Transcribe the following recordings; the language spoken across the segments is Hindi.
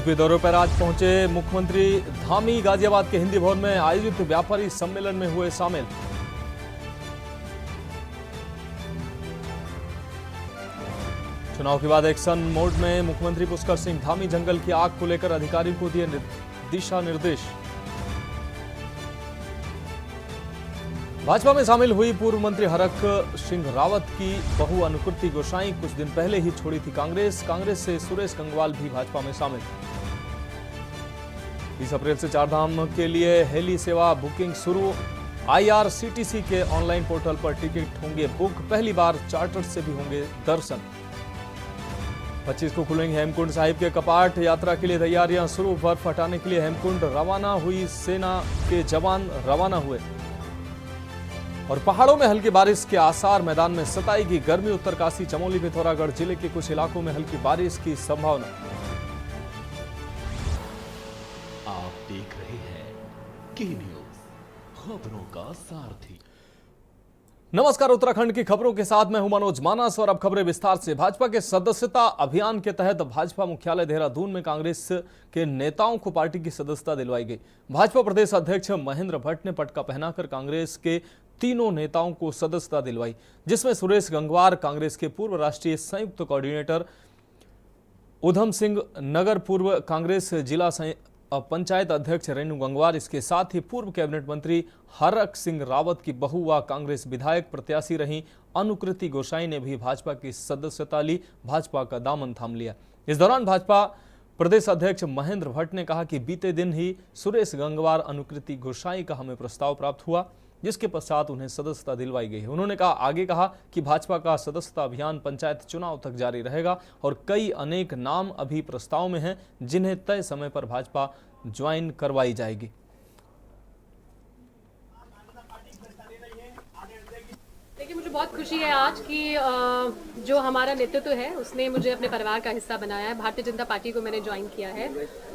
यूपी दौरे पर आज पहुंचे मुख्यमंत्री धामी गाजियाबाद के हिंदी भवन में आयोजित व्यापारी सम्मेलन में हुए शामिल। चुनाव के बाद एक्शन मोड में मुख्यमंत्री पुष्कर सिंह धामी जंगल की आग को लेकर अधिकारियों को दिए दिशा निर्देश। भाजपा में शामिल हुई पूर्व मंत्री हरक सिंह रावत की बहू अनुकृति गोसाई कुछ दिन पहले ही छोड़ी थी कांग्रेस से सुरेश गंगवाल भी भाजपा में शामिल। 20 अप्रैल से चारधाम के लिए हेली सेवा बुकिंग शुरू। IRCTC के ऑनलाइन पोर्टल पर टिकट होंगे बुक। पहली बार चार्टर से भी होंगे दर्शन। 25 को खुलेंगे हेमकुंड साहिब के कपाट। यात्रा के लिए तैयारियां शुरू। बर्फ हटाने के लिए हेमकुंड रवाना हुई सेना के जवान रवाना हुए। और पहाड़ों में हल्की बारिश के आसार। मैदान में सताएगी गर्मी। उत्तरकाशी, चमोली, पिथौरागढ़ जिले के कुछ इलाकों में हल्की बारिश की संभावना। आप देख रहे हैं के न्यूज, खबरों का सारथी। नमस्कार, उत्तराखंड की खबरों के साथ मैं हूं मनोज मानस और अब खबरें विस्तार से। भाजपा के सदस्यता अभियान के तहत भाजपा मुख्यालय देहरादून में कांग्रेस के नेताओं को पार्टी की सदस्यता दिलवाई गई। भाजपा प्रदेश अध्यक्ष महेंद्र भट्ट ने पटका पहनाकर कांग्रेस के तीनों नेताओं को सदस्यता दिलवाई, जिसमें सुरेश गंगवार, कांग्रेस के पूर्व राष्ट्रीय संयुक्त कोऑर्डिनेटर उधम सिंह नगर, पूर्व कांग्रेस जिला पंचायत अध्यक्ष रेणु गंगवार, इसके साथ ही पूर्व कैबिनेट मंत्री हरक सिंह रावत की बहू व कांग्रेस विधायक प्रत्याशी रही अनुकृति गोसाई ने भी भाजपा की सदस्यता ली, भाजपा का दामन थाम लिया। इस दौरान भाजपा प्रदेश अध्यक्ष महेंद्र भट्ट ने कहा कि बीते दिन ही सुरेश गंगवार, अनुकृति गोसाई का हमें प्रस्ताव प्राप्त हुआ, जिसके पश्चात उन्हें सदस्यता दिलवाई गई है। उन्होंने आगे कहा कि भाजपा का सदस्यता अभियान पंचायत चुनाव तक जारी रहेगा और कई अनेक नाम अभी प्रस्ताव में हैं, जिन्हें तय समय पर भाजपा ज्वाइन करवाई जाएगी। देखिए, मुझे बहुत खुशी है आज कि जो हमारा नेतृत्व है उसने मुझे अपने परिवार का हिस्सा बनाया है। भारतीय जनता पार्टी को मैंने ज्वाइन किया है।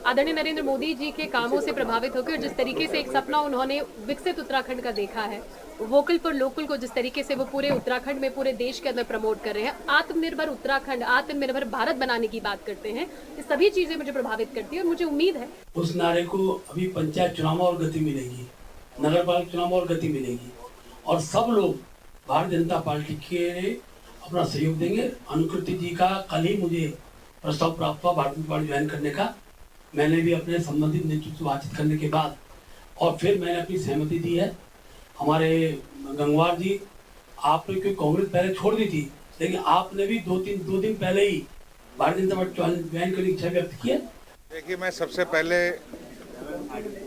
आदरणीय नरेंद्र मोदी जी के कामों से प्रभावित होकर जिस तरीके से एक सपना उन्होंने विकसित उत्तराखंड का देखा है, वोकल फॉर लोकल को जिस तरीके से वो पूरे उत्तराखंड में, पूरे देश के अंदर प्रमोट कर रहे हैं, आत्मनिर्भर उत्तराखंड, आत्मनिर्भर भारत बनाने की बात करते हैं, ये सभी चीजें मुझे प्रभावित करती है और मुझे उम्मीद है उस नारे को अभी पंचायत चुनाव और गति मिलेगी, नगर पालिका चुनाव और गति मिलेगी और सब लोग भारतीय जनता पार्टी के अपना सहयोग देंगे। अनुकृति जी का कल ही मुझे प्रस्ताव प्राप्त हुआ भारतीय जनता पार्टी ज्वाइन करने का। मैंने भी अपने संबंधित नेतृत्व से बातचीत करने के बाद और फिर मैंने अपनी सहमति दी है। हमारे गंगवार जी, आपने क्योंकि कांग्रेस पहले छोड़ दी थी, लेकिन आपने भी दो दिन पहले ही भारतीय जनता पार्टी ज्वाइन करने की इच्छा व्यक्त की है। देखिए, मैं सबसे पहले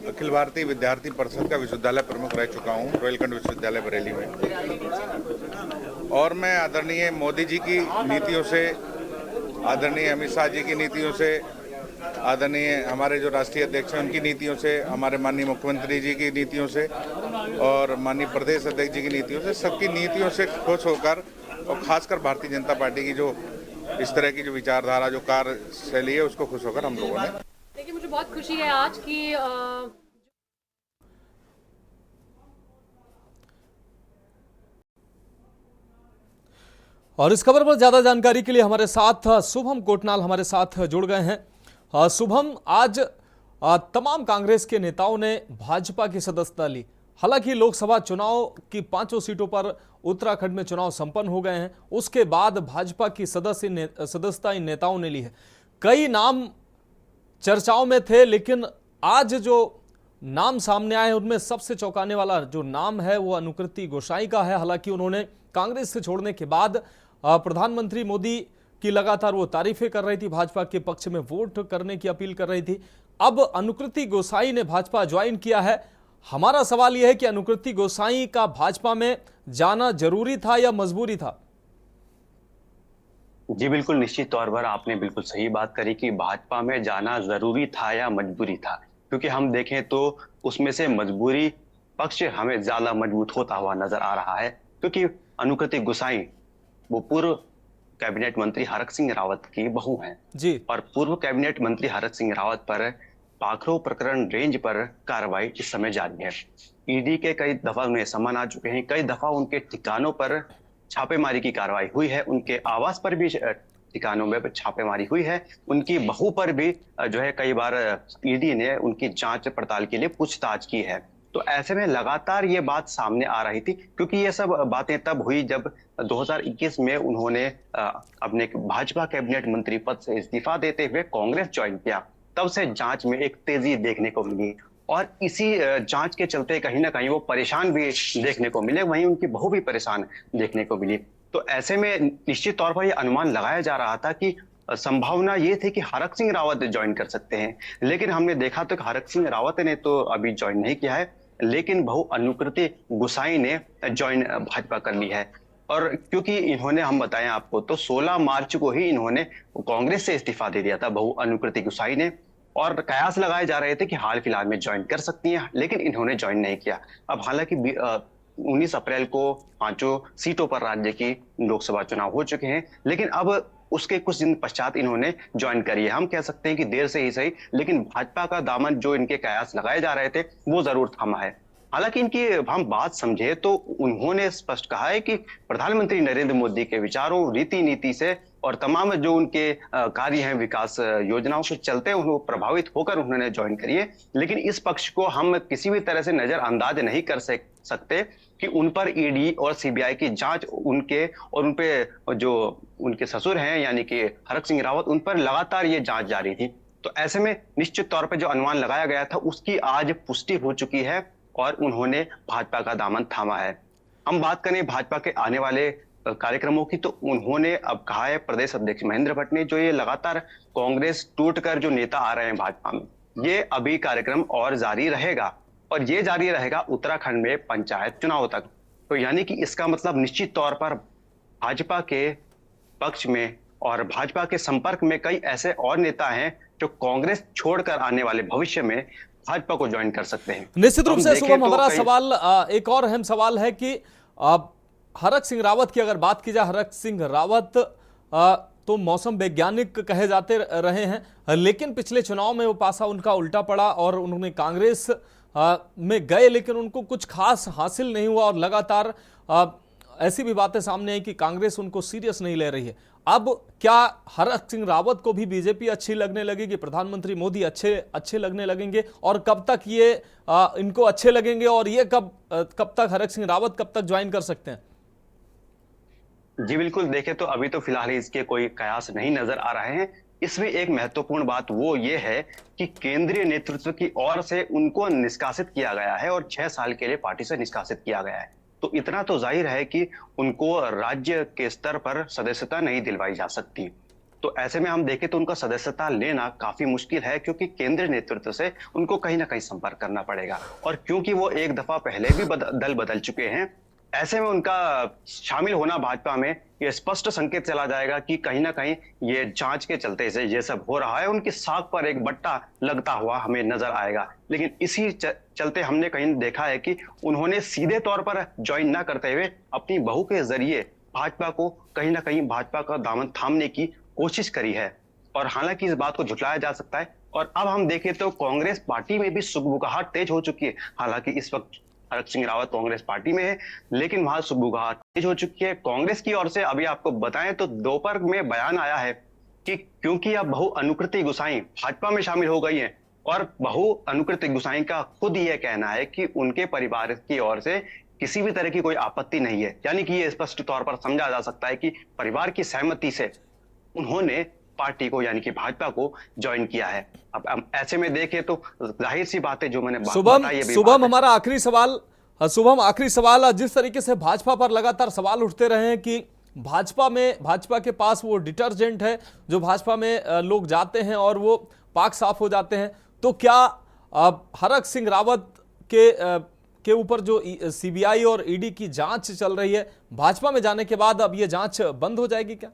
अखिल भारतीय विद्यार्थी परिषद का विश्वविद्यालय प्रमुख रह चुका हूँ, रोहिलखंड विश्वविद्यालय बरेली में, और मैं आदरणीय मोदी जी की नीतियों से, आदरणीय अमित शाह जी की नीतियों से, आदरणीय हमारे जो राष्ट्रीय अध्यक्ष हैं उनकी नीतियों से, हमारे माननीय मुख्यमंत्री जी की नीतियों से और माननीय प्रदेश अध्यक्ष जी की नीतियों से, सबकी नीतियों से खुश होकर और खासकर भारतीय जनता पार्टी की जो इस तरह की जो विचारधारा, जो कार्यशैली है, उसको खुश होकर हम लोगों ने। देखिए, मुझे बहुत खुशी है आज कि और इस खबर पर ज्यादा जानकारी के लिए हमारे साथ शुभम कोटनाल हमारे साथ जुड़ गए हैं। शुभम, आज तमाम कांग्रेस के नेताओं ने भाजपा की सदस्यता ली। हालांकि लोकसभा चुनाव की 5 सीटों पर उत्तराखंड में चुनाव संपन्न हो गए हैं, उसके बाद भाजपा की सदस्यता इन नेताओं ने ली है। कई नाम चर्चाओं में थे, लेकिन आज जो नाम सामने आए उनमें सबसे चौंकाने वाला जो नाम है वो अनुकृति गोसाई का है। हालांकि उन्होंने कांग्रेस से छोड़ने के बाद प्रधानमंत्री मोदी की लगातार वो तारीफें कर रही थी, भाजपा के पक्ष में वोट करने की अपील कर रही थी। अब अनुकृति गोसाई ने भाजपा ज्वाइन किया है। हमारा सवाल यह है कि अनुकृति गोसाई का भाजपा में जाना जरूरी था या मजबूरी था? जी बिल्कुल, निश्चित तौर पर आपने बिल्कुल सही बात करी कि भाजपा में जाना जरूरी था या मजबूरी था, क्योंकि हम देखें तो उसमें से मजबूरी पक्ष हमें ज्यादा मजबूत होता हुआ नजर आ रहा है, क्योंकि अनुकृति गोसाई वो पूर्व कैबिनेट मंत्री हरक सिंह रावत की बहू हैं जी, और पूर्व कैबिनेट मंत्री हरक सिंह रावत पर पाखरो प्रकरण रेंज पर कार्रवाई इस समय जारी है। ईडी के कई दफा उन्हें समन आ चुके हैं, कई दफा उनके ठिकानों पर छापेमारी की कार्रवाई हुई है, उनके आवास पर भी ठिकानों में छापेमारी हुई है। उनकी बहू पर भी जो है कई बार ईडी ने उनकी जांच पड़ताल के लिए पूछताछ की है। तो ऐसे में लगातार ये बात सामने आ रही थी, क्योंकि ये सब बातें तब हुई जब 2021 में उन्होंने अपने भाजपा कैबिनेट मंत्री पद से इस्तीफा देते हुए कांग्रेस ज्वाइन किया। तब से जांच में एक तेजी देखने को मिली और इसी जांच के चलते कहीं ना कहीं वो परेशान भी देखने को मिले, वहीं उनकी बहू भी परेशान देखने को मिली। तो ऐसे में निश्चित तौर पर यह अनुमान लगाया जा रहा था कि संभावना ये थी कि हरक सिंह रावत ज्वाइन कर सकते हैं, लेकिन हमने देखा तो हरक सिंह रावत ने तो अभी ज्वाइन नहीं किया है, लेकिन बहू अनुकृति गुसाई ने ज्वाइन भाजपा कर ली है। और क्योंकि इन्होंने, हम बताएं आपको, तो 16 मार्च को ही इन्होंने कांग्रेस से इस्तीफा दे दिया था बहू अनुकृति गुसाई ने, और कयास लगाए जा रहे थे कि हाल फिलहाल में ज्वाइन कर सकती हैं, लेकिन इन्होंने ज्वाइन नहीं किया। अब हालांकि 19 अप्रैल को 5 सीटों पर राज्य की लोकसभा चुनाव हो चुके हैं, लेकिन अब उसके कुछ दिन पश्चात इन्होंने ज्वाइन करी है। हम कह सकते हैं कि देर से ही सही, लेकिन भाजपा का दामन जो इनके कयास लगाए जा रहे थे वो जरूर थमा है। हालांकि इनकी हम बात समझे तो उन्होंने स्पष्ट कहा है कि प्रधानमंत्री नरेंद्र मोदी के विचारों, रीति नीति से और तमाम जो उनके कार्य हैं, विकास योजनाओं से चलते उन्होंने प्रभावित होकर उन्होंने ज्वाइन करी है। लेकिन इस पक्ष को हम किसी भी तरह से नजरअंदाज नहीं कर सकते कि उन पर ईडी और सीबीआई की जांच उनके और उन पे जो उनके ससुर हैं यानी कि हरक सिंह रावत, उन पर लगातार ये जांच जारी थी। तो ऐसे में निश्चित तौर पर जो अनुमान लगाया गया था उसकी आज पुष्टि हो चुकी है और उन्होंने भाजपा का दामन थामा है। हम बात करें भाजपा के आने वाले कार्यक्रमों की, तो उन्होंने अब कहा है प्रदेश अध्यक्ष महेंद्र भट्ट ने, जो ये लगातार कांग्रेस टूटकर जो नेता आ रहे हैं भाजपा में, ये अभी कार्यक्रम और जारी रहेगा और ये जारी रहेगा उत्तराखंड में पंचायत चुनाव तक। तो यानी कि इसका मतलब निश्चित तौर पर भाजपा के पक्ष में और भाजपा के संपर्क में कई ऐसे और नेता हैं जो कांग्रेस छोड़कर आने वाले भविष्य में भाजपा को ज्वाइन कर सकते हैं। निश्चित रूप से शुभम, हमारा तो सवाल एक और अहम सवाल है कि हरक सिंह रावत की अगर बात की जाए, हरक सिंह रावत तो मौसम वैज्ञानिक कहे जाते रहे हैं, लेकिन पिछले चुनाव में वो पासा उनका उल्टा पड़ा और उन्होंने कांग्रेस में गए, लेकिन उनको कुछ खास हासिल नहीं हुआ और लगातार ऐसी भी बातें सामने आई कि कांग्रेस उनको सीरियस नहीं ले रही है। अब क्या हरक सिंह रावत को भी बीजेपी अच्छी लगने लगेगी, प्रधानमंत्री मोदी अच्छे लगने लगेंगे, और कब तक ये इनको अच्छे लगेंगे और ये कब तक हरक सिंह रावत कब तक ज्वाइन कर सकते हैं? जी बिल्कुल, देखें तो अभी तो फिलहाल इसके कोई कयास नहीं नजर आ रहे हैं। इसमें एक महत्वपूर्ण बात वो ये है कि केंद्रीय नेतृत्व की ओर से उनको निष्कासित किया गया है और 6 साल के लिए पार्टी से निष्कासित किया गया है। तो इतना तो जाहिर है कि उनको राज्य के स्तर पर सदस्यता नहीं दिलवाई जा सकती। तो ऐसे में हम देखें तो उनका सदस्यता लेना काफी मुश्किल है, क्योंकि केंद्रीय नेतृत्व से उनको कहीं ना कहीं संपर्क करना पड़ेगा, और क्योंकि वो एक दफा पहले भी दल बदल चुके हैं, ऐसे में उनका शामिल होना भाजपा में ये स्पष्ट संकेत चला जाएगा कि कहीं ना कहीं ये जांच के चलते ये सब हो रहा है, उनकी साख पर एक बट्टा लगता हुआ हमें नजर आएगा। लेकिन इसी चलते हमने कहीं देखा है कि उन्होंने सीधे तौर पर ज्वाइन ना करते हुए अपनी बहू के जरिए भाजपा को कहीं ना कहीं भाजपा का दामन थामने की कोशिश करी है, और हालांकि इस बात को झुटलाया जा सकता है। और अब हम देखें तो कांग्रेस पार्टी में भी सुगबुगाहट तेज हो चुकी है। हालांकि इस वक्त हरक सिंह रावत कांग्रेस पार्टी में है, लेकिन वहां सुगबुगाहट तेज हो चुकी है कांग्रेस की ओर से। अभी आपको बताएं तो दोपहर में बयान आया है कि क्योंकि अब बहू अनुकृति गुसाई भाजपा में शामिल हो गई है, और बहू अनुकृति गुसाई का खुद यह कहना है कि उनके परिवार की ओर से किसी भी तरह की कोई आपत्ति नहीं है। यानी कि यह स्पष्ट तौर पर समझा जा सकता है कि परिवार की सहमति से उन्होंने पार्टी को यानी कि भाजपा को ज्वाइन किया है। अब ऐसे में देखें तो जाहिर सी बात है, जो मैंने शुभम हमारा आखिरी सवाल, शुभम आखिरी सवाल, जिस तरीके से भाजपा पर लगातार सवाल उठते रहे हैं कि भाजपा के पास वो डिटर्जेंट है जो भाजपा में लोग जाते हैं और वो पाक साफ हो जाते हैं, तो क्या हरक सिंह रावत के ऊपर जो सीबीआई और ईडी की जांच चल रही है, भाजपा में जाने के बाद अब ये जांच बंद हो जाएगी क्या?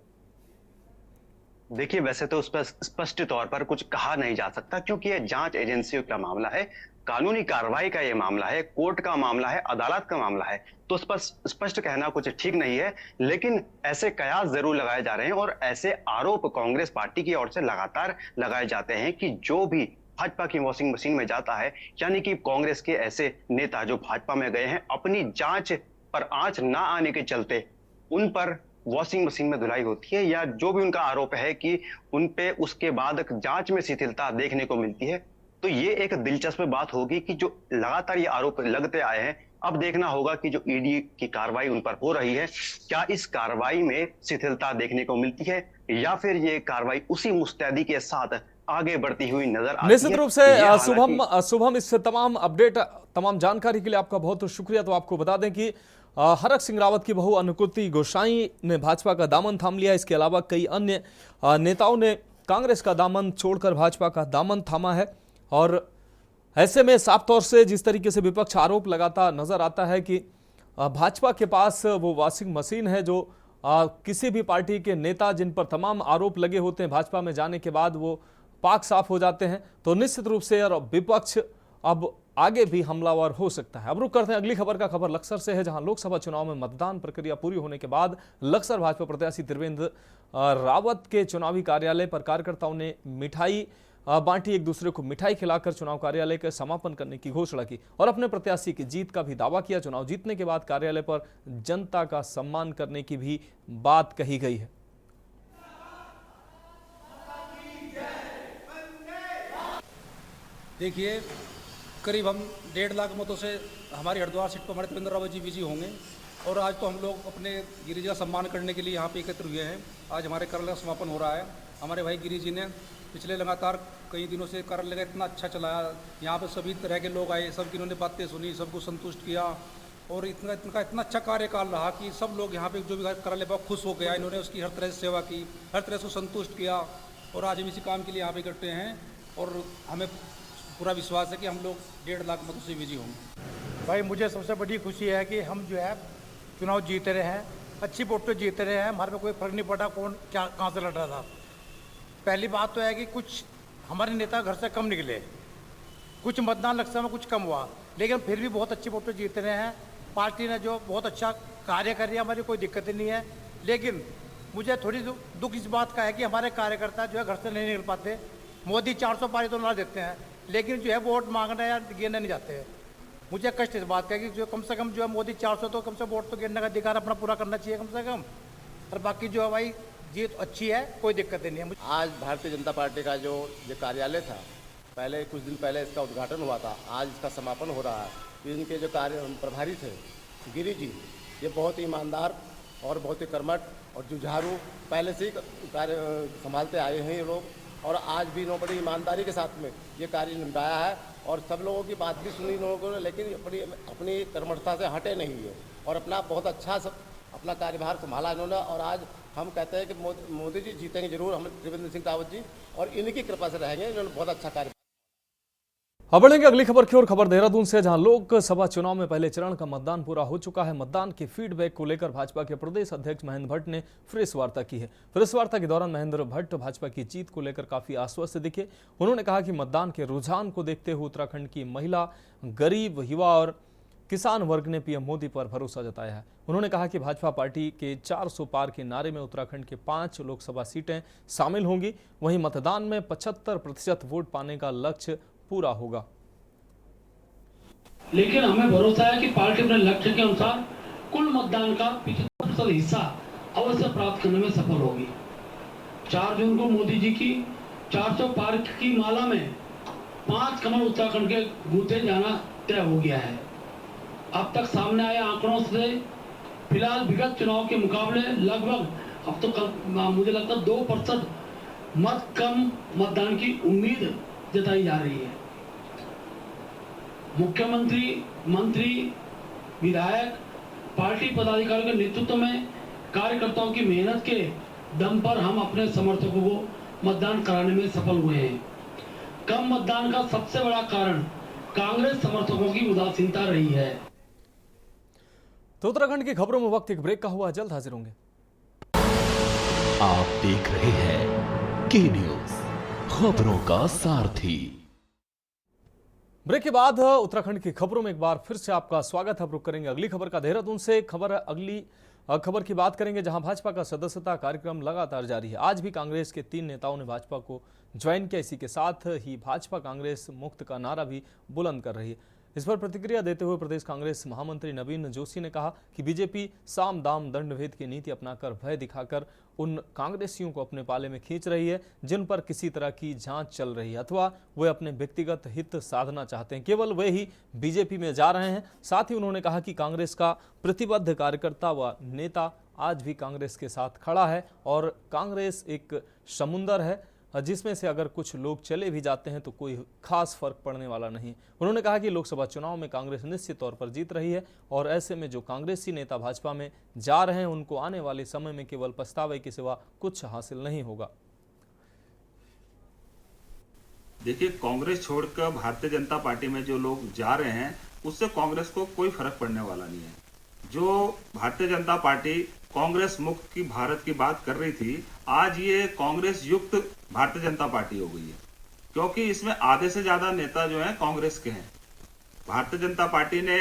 देखिए, वैसे तो उस पर स्पष्ट तौर पर कुछ कहा नहीं जा सकता, क्योंकि यह जांच एजेंसियों का मामला है, कानूनी कार्रवाई का यह मामला है, कोर्ट का मामला है, अदालत का मामला है। तो स्पष्ट कहना कुछ ठीक नहीं है, लेकिन ऐसे कयास जरूर लगाए जा रहे हैं और ऐसे आरोप कांग्रेस पार्टी की ओर से लगातार लगाए जाते हैं कि जो भी भाजपा की वॉशिंग मशीन में जाता है, यानी कि कांग्रेस के ऐसे नेता जो भाजपा में गए हैं, अपनी जांच पर आंच ना आने के चलते उन पर वॉशिंग मशीन में धुलाई होती है, या जो भी उनका आरोप है कि उन पे उसके बाद जांच में शिथिलता देखने को मिलती है, तो ये एक दिलचस्प बात होगी कि जो लगातार ये आरोप लगते आए हैं, अब देखना होगा कि जो ईडी की कार्रवाई उन पर हो रही है, क्या इस कार्रवाई में शिथिलता देखने को मिलती है, या फिर ये कार्रवाई उसी मुस्तैदी के साथ आगे बढ़ती हुई नजर आती है। निश्चित रूप से शुभम इस तमाम अपडेट, तमाम जानकारी के लिए आपका बहुत शुक्रिया। तो आपको बता दें कि हरक सिंह रावत की बहू अनुकृति गोसाई ने भाजपा का दामन थाम लिया। इसके अलावा कई अन्य नेताओं ने कांग्रेस का दामन छोड़कर भाजपा का दामन थामा है। और ऐसे में साफ तौर से जिस तरीके से विपक्ष आरोप लगाता नजर आता है कि भाजपा के पास वो वॉशिंग मशीन है जो किसी भी पार्टी के नेता जिन पर तमाम आरोप लगे होते हैं भाजपा में जाने के बाद वो पाक साफ हो जाते हैं, तो निश्चित रूप से विपक्ष अब आगे भी हमलावर हो सकता है। अब रुक करते हैं अगली खबर का। खबर लक्सर से है, जहां लोकसभा चुनाव में मतदान प्रक्रिया पूरी होने के बाद लक्सर भाजपा प्रत्याशी त्रिवेंद्र रावत के चुनावी कार्यालय पर कार्यकर्ताओं ने मिठाई बांटी, एक दूसरे को मिठाई खिलाकर चुनाव कार्यालय का समापन करने की घोषणा की और अपने प्रत्याशी की जीत का भी दावा किया। चुनाव जीतने के बाद कार्यालय पर जनता का सम्मान करने की भी बात कही गई है। देखिए, करीब हम 1.5 लाख मतों से हमारी हरिद्वार सीट पर हमारे त्रिवेंद्र रावत जी विजयी होंगे। और आज तो हम लोग अपने गिरी जी का सम्मान करने के लिए यहाँ पे एकत्र हुए हैं। आज हमारे कार्यालय का समापन हो रहा है। हमारे भाई गिरी जी ने पिछले लगातार कई दिनों से कार्यालय का इतना अच्छा चलाया, यहाँ पे सभी तरह के लोग आए, सबकी इन्होंने बातें सुनी, सबको संतुष्ट किया और इतना अच्छा कार्यकाल रहा कि सब लोग यहाँ पे जो भी कार्यालय पर खुश हो गया। इन्होंने उसकी हर तरह से सेवा की, हर तरह से संतुष्ट किया और आज हम इसी काम के लिए यहाँ पे इकट्ठे हैं और हमें पूरा विश्वास है कि हम लोग 1.5 लाख मतों से विजयी होंगे। भाई मुझे सबसे बड़ी खुशी है कि हम जो है चुनाव जीत रहे हैं, अच्छी वोट पे जीत रहे हैं। हमारे पे कोई फर्क नहीं पड़ा कौन क्या कहाँ से लड़ रहा था। पहली बात तो है कि कुछ हमारे नेता घर से कम निकले, कुछ मतदान लक्ष्य में कुछ कम हुआ, लेकिन फिर भी बहुत अच्छी वोट पे जीत रहे हैं। पार्टी ने जो बहुत अच्छा कार्य कर रही है, हमारी कोई दिक्कत नहीं है। लेकिन मुझे थोड़ी दुख इस बात का है कि हमारे कार्यकर्ता जो है घर से नहीं निकल पाते। मोदी 400 पारी तो ना देते हैं, लेकिन जो है वोट मांगने या गिरने नहीं जाते हैं। मुझे कष्ट इस बात का है कि जो कम से कम जो है मोदी 400 तो कम से वोट तो गिरने का अधिकार अपना पूरा करना चाहिए कम से कम। और बाकी जो है भाई जीत अच्छी है, कोई दिक्कत नहीं है। आज भारतीय जनता पार्टी का जो कार्यालय था, पहले कुछ दिन पहले इसका उद्घाटन हुआ था, आज इसका समापन हो रहा है। इनके जो कार्य प्रभारी थे गिरी जी, ये बहुत ही ईमानदार और बहुत ही कर्मठ और जुझारू पहले से ही कार्य संभालते आए हैं ये लोग, और आज भी इन्होंने बड़ी ईमानदारी के साथ में ये कार्य निभाया है और सब लोगों की बात भी सुनी लोगों ने, लेकिन अपनी कर्मठता से हटे नहीं है और अपना बहुत अच्छा अपना कार्यभार संभाला इन्होंने। और आज हम कहते हैं कि मोदी जी जीतेंगे जरूर, हम त्रिवेंद्र सिंह रावत जी, और इनकी कृपा से रहेंगे। इन्होंने बहुत अच्छा कार्य। अब बढ़ेंगे अगली खबर की ओर। खबर देहरादून से, जहां लोकसभा चुनाव में पहले चरण का मतदान पूरा हो चुका है। मतदान के फीडबैक को लेकर भाजपा के प्रदेश अध्यक्ष महेंद्र भट्ट ने प्रेस वार्ता की है। प्रेस वार्ता के दौरान महेंद्र भट्ट भाजपा की जीत को लेकर काफी आश्वस्त दिखे। उन्होंने कहा कि मतदान के रुझान को देखते हुए उत्तराखंड की महिला, गरीब, युवा और किसान वर्ग ने पीएम मोदी पर भरोसा जताया है। उन्होंने कहा कि भाजपा पार्टी के 400 पार के नारे में उत्तराखंड के 5 लोकसभा सीटें शामिल होंगी। वहीं मतदान में 75% वोट पाने का लक्ष्य पूरा होगा। लेकिन हमें भरोसा है कि पार्टी अपने लक्ष्य के अनुसार कुल मतदान का 75% हिस्सा अवश्य प्राप्त करने में सफल होगी। 4 जून को मोदी जी की 400 पार की माला में 5 कमल उत्तराखंड के गूंथे जाना तय हो गया है। अब तक सामने आए आंकड़ों से फिलहाल विगत चुनाव के मुकाबले लगभग अब तो मुझे लगता है 2% मत कम मतदान की उम्मीद जताई जा रही है। मुख्यमंत्री, मंत्री, विधायक, पार्टी पदाधिकारियों के नेतृत्व में कार्यकर्ताओं की मेहनत के दम पर हम अपने समर्थकों को मतदान कराने में सफल हुए हैं। कम मतदान का सबसे बड़ा कारण कांग्रेस समर्थकों की उदासीनता रही है। तो उत्तराखंड की खबरों में वक्त एक ब्रेक का हुआ, जल्द हाजिर होंगे। आप देख रहे हैं के न्यूज, खबरों का सारथी। ब्रेक के बाद उत्तराखंड की खबरों में एक बार फिर से आपका स्वागत है। रुक करेंगे अगली खबर का। देहरादून से अगली खबर की बात करेंगे, जहां भाजपा का सदस्यता कार्यक्रम लगातार जारी है। आज भी कांग्रेस के 3 नेताओं ने भाजपा को ज्वाइन किया। इसी के साथ ही भाजपा कांग्रेस मुक्त का नारा भी बुलंद कर रही है। इस पर प्रतिक्रिया देते हुए प्रदेश कांग्रेस महामंत्री नवीन जोशी ने कहा कि बीजेपी साम दाम दंड भेद की नीति अपनाकर भय दिखाकर उन कांग्रेसियों को अपने पाले में खींच रही है जिन पर किसी तरह की जांच चल रही है अथवा वे अपने व्यक्तिगत हित साधना चाहते हैं। केवल वे ही बीजेपी में जा रहे हैं। साथ ही उन्होंने कहा कि कांग्रेस का प्रतिबद्ध कार्यकर्ता व नेता आज भी कांग्रेस के साथ खड़ा है और कांग्रेस एक समुंदर है जिसमें से अगर कुछ लोग चले भी जाते हैं तो कोई खास फर्क पड़ने वाला नहीं। उन्होंने कहा कि लोकसभा चुनाव में कांग्रेस निश्चित तौर पर जीत रही है और ऐसे में जो कांग्रेसी नेता भाजपा में जा रहे हैं उनको आने वाले समय में केवल पछतावे के सिवा कुछ हासिल नहीं होगा। देखिए, कांग्रेस छोड़कर भारतीय जनता पार्टी में जो लोग जा रहे हैं उससे कांग्रेस को कोई फर्क पड़ने वाला नहीं है। जो भारतीय जनता पार्टी कांग्रेस मुक्त की भारत की बात कर रही थी, आज ये कांग्रेस युक्त भारतीय जनता पार्टी हो गई है, क्योंकि इसमें आधे से ज्यादा नेता जो हैं कांग्रेस के हैं। भारतीय जनता पार्टी ने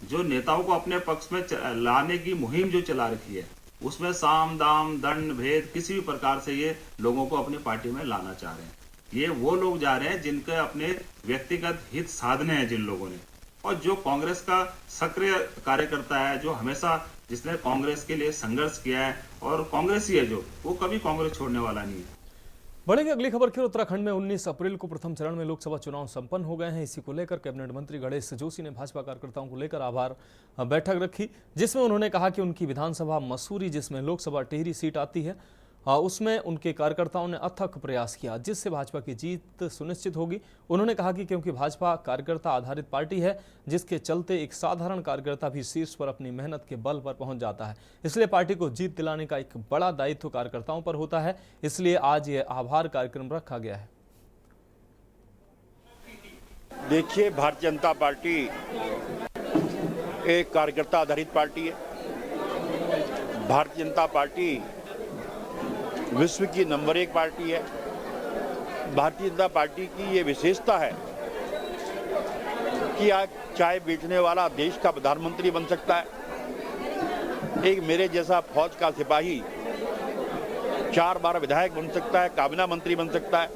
जो नेताओं को अपने पक्ष में लाने की मुहिम जो चला रखी है उसमें साम दाम दंड भेद किसी भी प्रकार से ये लोगों को अपनी पार्टी में लाना चाह रहे हैं। ये वो लोग जा रहे हैं जिनके अपने व्यक्तिगत हित साधने हैं जिन लोगों ने, और जो कांग्रेस का सक्रिय कार्यकर्ता है, जो हमेशा जिसने कांग्रेस के लिए संघर्ष किया है और कांग्रेस ही है जो, वो कभी कांग्रेस छोड़ने वाला नहीं है। बढ़ेंगे अगली खबर की ओर। उत्तराखंड में 19 अप्रैल को प्रथम चरण में लोकसभा चुनाव संपन्न हो गए हैं। इसी को लेकर कैबिनेट मंत्री गणेश जोशी ने भाजपा कार्यकर्ताओं को लेकर आभार बैठक रखी, जिसमें उन्होंने कहा कि उनकी विधानसभा मसूरी, जिसमें लोकसभा टिहरी सीट आती है, उसमें उनके कार्यकर्ताओं ने अथक प्रयास किया जिससे भाजपा की जीत सुनिश्चित होगी। उन्होंने कहा कि क्योंकि भाजपा कार्यकर्ता आधारित पार्टी है जिसके चलते एक साधारण कार्यकर्ता भी शीर्ष पर अपनी मेहनत के बल पर पहुंच जाता है, इसलिए पार्टी को जीत दिलाने का एक बड़ा दायित्व कार्यकर्ताओं पर होता है। इसलिए आज यह आभार कार्यक्रम रखा गया है। देखिए, भारतीय जनता पार्टी एक कार्यकर्ता आधारित पार्टी है। भारतीय जनता पार्टी विश्व की नंबर 1 पार्टी है। भारतीय जनता पार्टी की ये विशेषता है कि आज चाय बेचने वाला देश का प्रधानमंत्री बन सकता है, एक मेरे जैसा फौज का सिपाही 4 बार विधायक बन सकता है, काबीना मंत्री बन सकता है,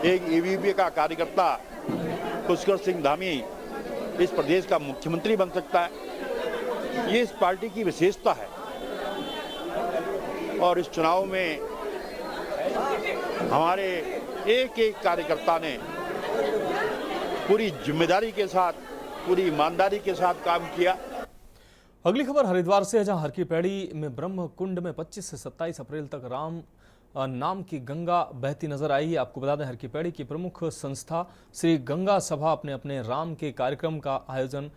एक एबीवीपी का कार्यकर्ता पुष्कर सिंह धामी इस प्रदेश का मुख्यमंत्री बन सकता है। ये इस पार्टी की विशेषता है और इस चुनाव में हमारे एक एक कार्यकर्ता ने पूरी जिम्मेदारी के साथ, पूरी ईमानदारी के साथ काम किया। अगली खबर हरिद्वार से है, जहां हर की पैड़ी में ब्रह्म कुंड में 25 से 27 अप्रैल तक राम नाम की गंगा बहती नजर आई है। आपको बता दें, हर की पैड़ी की प्रमुख संस्था श्री गंगा सभा अपने अपने राम के कार्यक्रम का आयोजन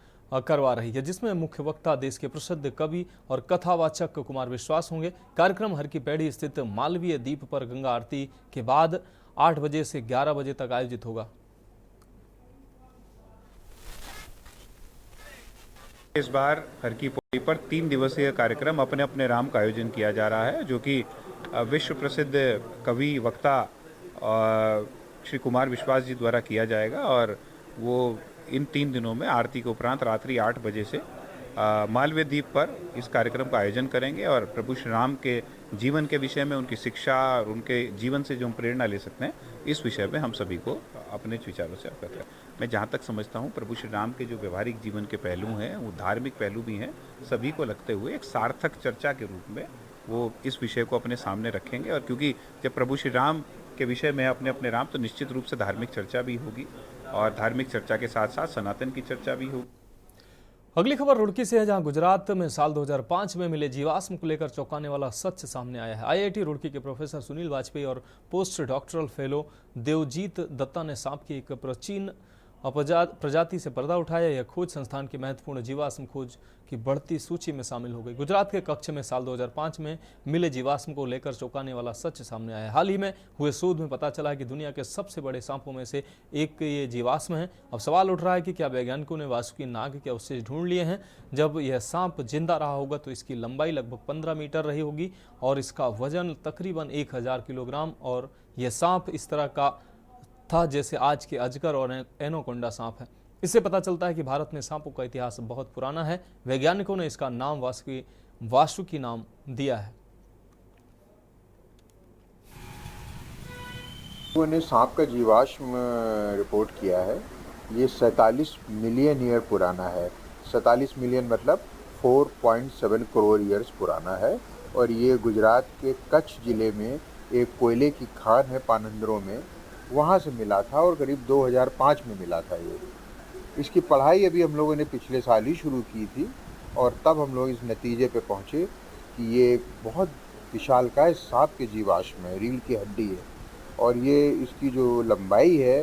करवा रही है, जिसमें मुख्य वक्ता देश के प्रसिद्ध कवि और कथावाचक कुमार विश्वास होंगे। कार्यक्रम हर की पैड़ी स्थित मालवीय द्वीप पर गंगा आरती के बाद 8 बजे से 11 बजे तक आयोजित होगा। इस बार हर की पौड़ी पर 3 दिवसीय कार्यक्रम अपने अपने राम का आयोजन किया जा रहा है, जो कि विश्व प्रसिद्ध कवि वक्ता श्री कुमार विश्वास जी द्वारा किया जाएगा। और वो इन 3 दिनों में आरती के उपरांत रात्रि 8 बजे से मालवीय द्वीप पर इस कार्यक्रम का आयोजन करेंगे और प्रभु श्री राम के जीवन के विषय में, उनकी शिक्षा और उनके जीवन से जो हम प्रेरणा ले सकते हैं, इस विषय में हम सभी को अपने विचारों से अवगत है। मैं जहाँ तक समझता हूँ, प्रभु श्री राम के जो व्यवहारिक जीवन के पहलू हैं, वो धार्मिक पहलू भी हैं, सभी को लगते हुए एक सार्थक चर्चा के रूप में वो इस विषय को अपने सामने रखेंगे। और क्योंकि जब प्रभु श्री राम के विषय में अपने अपने राम, तो निश्चित रूप से धार्मिक चर्चा भी होगी और धार्मिक चर्चा के साथ साथ सनातन की चर्चा भी होगी। अगली खबर रुड़की से है, जहां गुजरात में साल 2005 में मिले जीवाश्म को लेकर चौंकाने वाला सच सामने आया है। आईआईटी रुड़की के प्रोफेसर सुनील वाजपेयी और post doctoral fellow Devjeet Datta ने सांप की एक प्राचीन प्रजाति से पर्दा उठाया। यह खोज संस्थान की महत्वपूर्ण जीवाश्म खोज की बढ़ती सूची में शामिल हो गई। गुजरात के कच्छ में साल 2005 में मिले जीवाश्म को लेकर चौंकाने वाला सच सामने आया। हाल ही में हुए शोध में पता चला है कि दुनिया के सबसे बड़े सांपों में से एक ये जीवाश्म है। अब सवाल उठ रहा है कि क्या वैज्ञानिकों ने वासुकी नाग के अवशेष ढूंढ लिए हैं? जब यह सांप जिंदा रहा होगा तो इसकी लंबाई लगभग 15 मीटर रही होगी और इसका वजन तकरीबन 1000 किलोग्राम। और यह सांप इस तरह का था जैसे आज के अजगर और एनोकोंडा सांप है। इससे पता चलता है कि भारत में सांपों का इतिहास बहुत पुराना है। वैज्ञानिकों ने इसका नाम वासुकी नाम दिया है। ने सांप का जीवाश्म रिपोर्ट किया है ये 47 मिलियन ईयर पुराना है। 47 मिलियन मतलब 4.7 करोड़ ईयर्स पुराना है। और ये गुजरात के कच्छ ज़िले में एक कोयले की खान है पानंदरों में, वहाँ से मिला था और करीब 2005 में मिला था ये। इसकी पढ़ाई अभी हम लोगों ने पिछले साल ही शुरू की थी और तब हम लोग इस नतीजे पे पहुँचे कि ये एक बहुत विशालकाय सांप के जीवाश्म है, रीढ़ की हड्डी है। और ये इसकी जो लंबाई है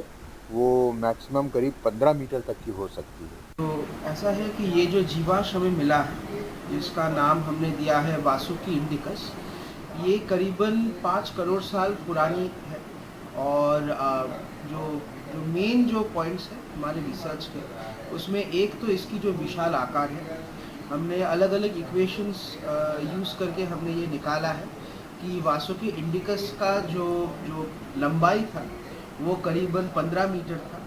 वो मैक्सिमम करीब 15 मीटर तक की हो सकती है। तो ऐसा है कि ये जो जीवाश्म हमें मिला है, जिसका नाम हमने दिया है वासुकी इंडिकस, ये करीबन 5 करोड़ साल पुरानी है। और जो मेन जो पॉइंट्स हैं हमारे रिसर्च के, उसमें एक तो इसकी जो विशाल आकार है, हमने अलग अलग इक्वेशंस यूज़ करके हमने ये निकाला है कि वासुकी इंडिकस का जो लंबाई था वो करीबन 15 मीटर था।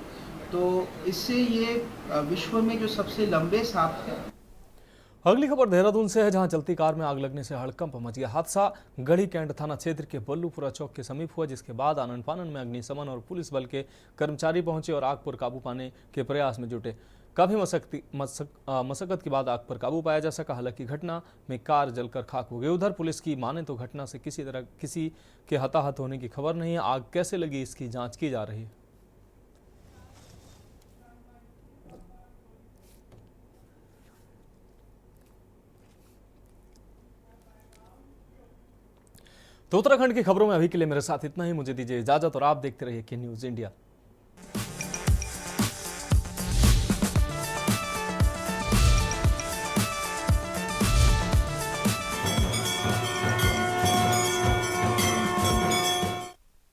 तो इससे ये विश्व में जो सबसे लंबे सांप है। अगली खबर देहरादून से है, जहां चलती कार में आग लगने से हड़कंप मच गया। हादसा गढ़ी कैंट थाना क्षेत्र के बल्लूपुरा चौक के समीप हुआ, जिसके बाद आनन फानन में अग्निशमन और पुलिस बल के कर्मचारी पहुंचे और आग पर काबू पाने के प्रयास में जुटे। काफी मशक्कत के बाद आग पर काबू पाया जा सका। हालांकि घटना में कार जलकर खाक हो गई। उधर पुलिस की माने तो घटना से किसी के हताहत होने की खबर नहीं है। आग कैसे लगी इसकी जांच की जा रही है। तो उत्तराखंड की खबरों में अभी के लिए मेरे साथ इतना ही। मुझे दीजिए इजाजत और आप देखते रहिए के न्यूज़ इंडिया।